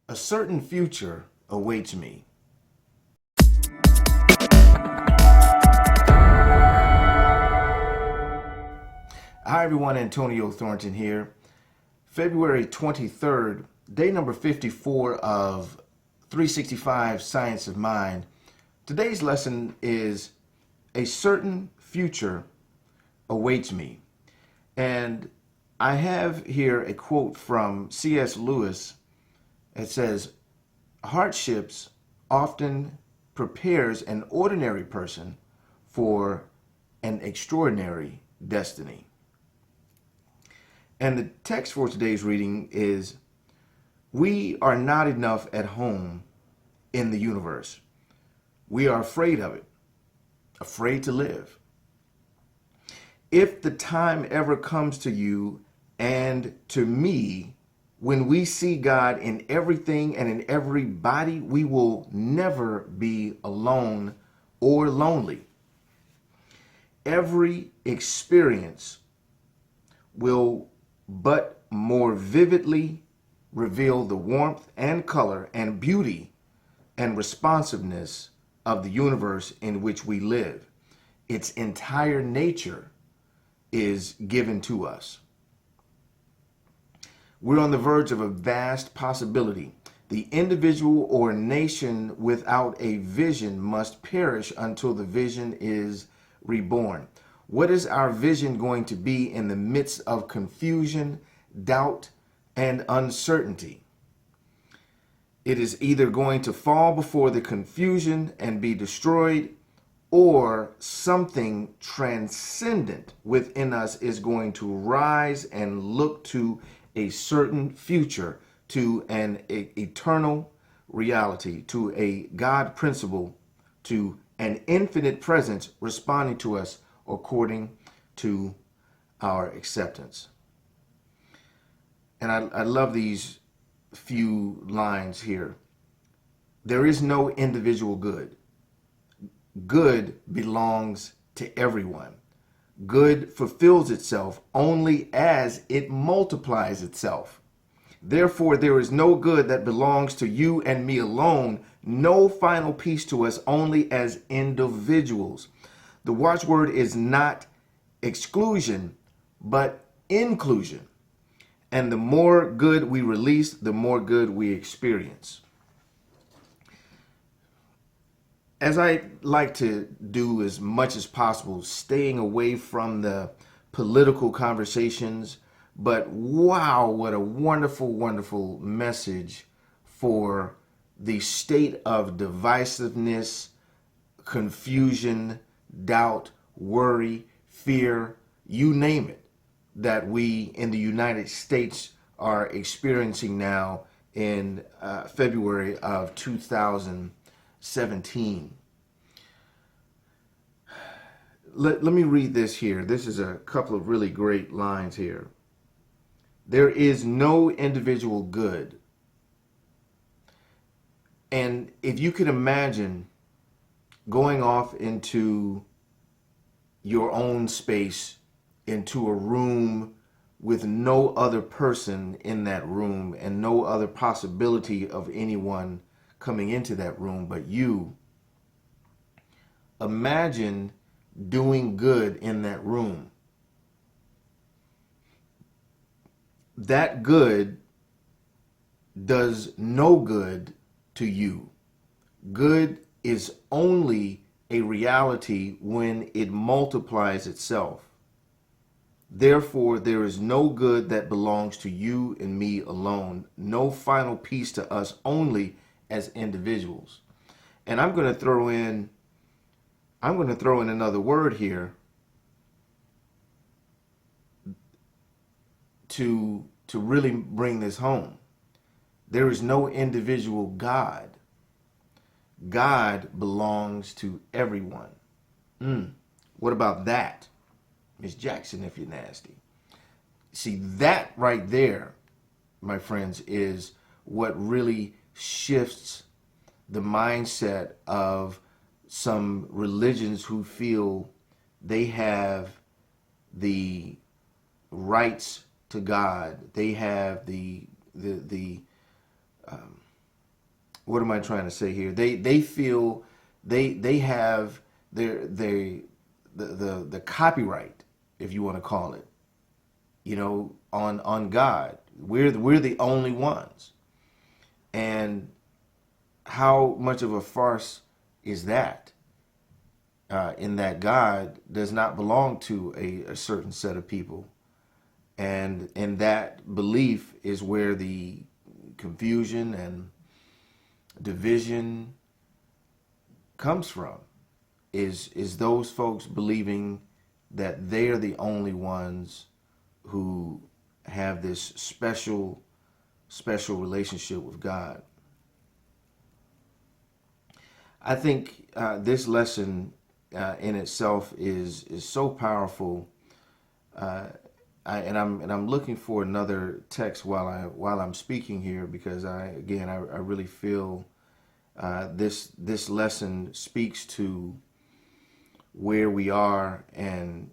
A certain future awaits me. Hi everyone, Antonio Thornton here. February 23rd, day number 54 of 365 Science of Mind. Today's lesson is a certain future awaits me. And I have here a quote from C.S. Lewis. It says, hardships often prepares an ordinary person for an extraordinary destiny. And the text for today's reading is, we are not enough at home in the universe. We are afraid of it, afraid to live. If the time ever comes to you and to me, when we see God in everything and in everybody, we will never be alone or lonely. Every experience will but more vividly reveal the warmth and color and beauty and responsiveness of the universe in which we live. Its entire nature is given to us. We're on the verge of a vast possibility. The individual or nation without a vision must perish until the vision is reborn. What is our vision going to be in the midst of confusion, doubt, and uncertainty? It is either going to fall before the confusion and be destroyed, or something transcendent within us is going to rise and look to a certain future, to an eternal reality, to a God principle, to an infinite presence responding to us according to our acceptance. And I love these few lines here. There is no individual good. Good belongs to everyone. Good fulfills itself only as it multiplies itself. Therefore, there is no good that belongs to you and me alone, no final piece to us only as individuals. The watchword is not exclusion, but inclusion. And the more good we release, the more good we experience. As I like to do as much as possible, staying away from the political conversations, but wow, what a wonderful, wonderful message for the state of divisiveness, confusion, doubt, worry, fear, you name it, that we in the United States are experiencing now in February of 2017. Let me read this here. This is a couple of really great lines here. There is no individual good. And if you can imagine going off into your own space, into a room with no other person in that room and no other possibility of anyone coming into that room but you, imagine doing good in that room. That good does no good to you. Good is only a reality when it multiplies itself. Therefore, there is no good that belongs to you and me alone, no final piece to us only as individuals. And I'm going to throw in another word here to really bring this home. There is no individual God. God belongs to everyone. What about that? Miss Jackson, if you're nasty. See, that right there, my friends, is what really shifts the mindset of some religions who feel they have the rights to God. They have the what am I trying to say here? They feel they have the copyright, if you want to call it, on God. We're the only ones. And how much of a farce is that? In that God does not belong to a certain set of people. And that belief is where the confusion and division comes from, is those folks believing that they're the only ones who have this special relationship with God. I think this lesson in itself is so powerful. I'm looking for another text while I'm speaking here, because I really feel this lesson speaks to where we are and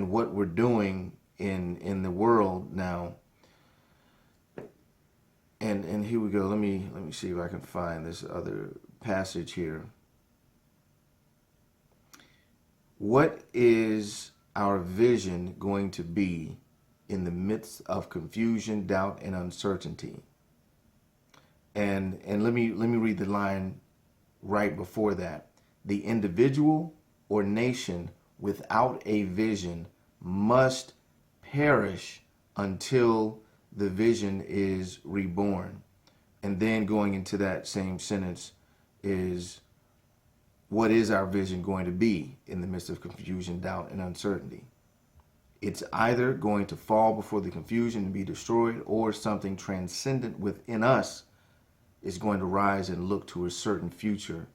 what we're doing in the world now. And here we go. Let me see if I can find this other passage here. What is our vision going to be in the midst of confusion, doubt, and uncertainty? And let me read the line right before that. The individual or nation without a vision must perish until the vision is reborn. And then going into that same sentence is, what is our vision going to be in the midst of confusion, doubt, and uncertainty? It's either going to fall before the confusion and be destroyed, or something transcendent within us is going to rise and look to a certain future,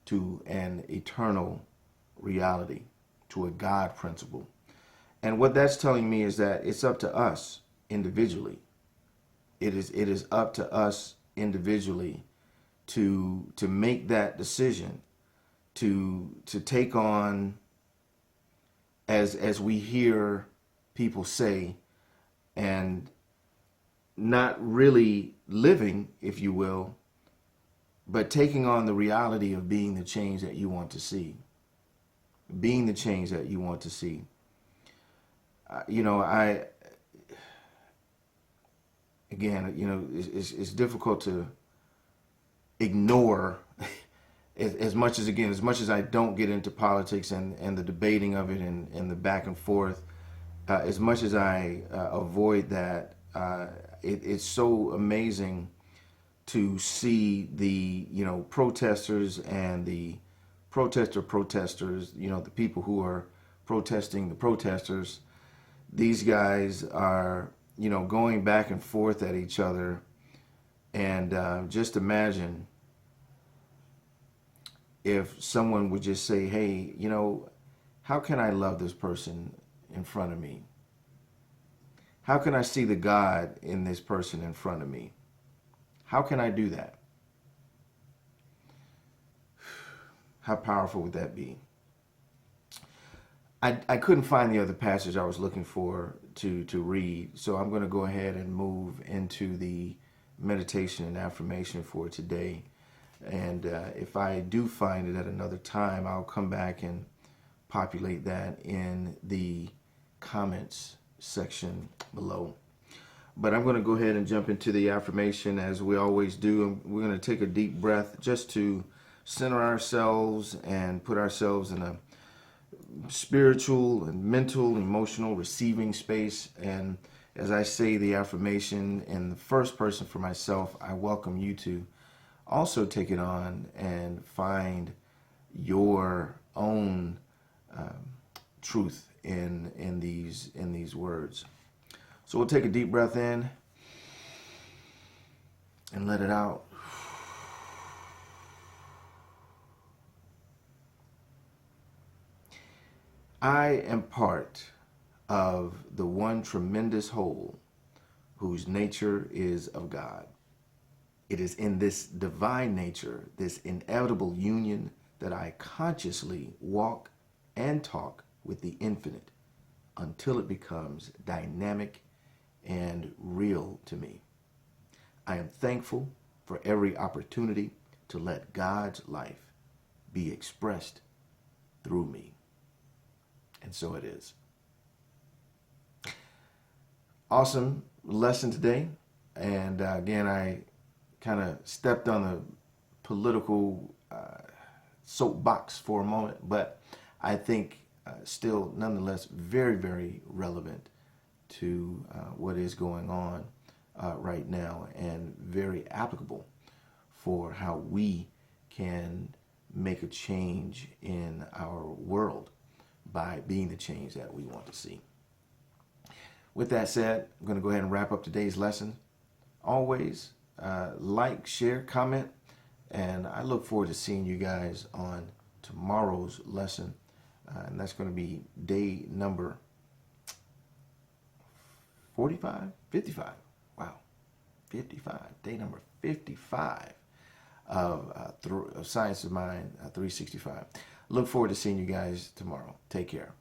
to an eternal reality, to a God principle. And what that's telling me is that it's up to us individually. It is up to us individually to make that decision, to take on, as we hear people say, and not really living, if you will, but taking on the reality of being the change that you want to see. Being the change that you want to see. It's difficult to ignore as much as I don't get into politics and the debating of it and the back and forth, as much as I avoid that, it's so amazing to see the protesters and the protesters, the people who are protesting the protesters. These guys are going back and forth at each other, and just imagine if someone would just say, hey, how can I love this person in front of me? How can I see the God in this person in front of me? How can I do that? How powerful would that be? I couldn't find the other passage I was looking for to read, so I'm going to go ahead and move into the meditation and affirmation for today. And if I do find it at another time, I'll come back and populate that in the comments section below. But I'm going to go ahead and jump into the affirmation as we always do. We're going to take a deep breath just to center ourselves and put ourselves in a spiritual and mental, emotional receiving space. And as I say the affirmation in the first person for myself, I welcome you to also take it on and find your own truth in these words. So we'll take a deep breath in and let it out. I am part of the one tremendous whole whose nature is of God. It is in this divine nature, this inevitable union, that I consciously walk and talk with the infinite until it becomes dynamic and real to me. I am thankful for every opportunity to let God's life be expressed through me. And so it is. Awesome lesson today. And again, I kind of stepped on the political soapbox for a moment, but I think still nonetheless very, very relevant to what is going on right now, and very applicable for how we can make a change in our world by being the change that we want to see. With that said, I'm going to go ahead and wrap up today's lesson. Always like, share, comment, and I look forward to seeing you guys on tomorrow's lesson. And that's going to be day number 45? 55. Wow. 55. Day number 55 of Science of Mind 365. Look forward to seeing you guys tomorrow. Take care.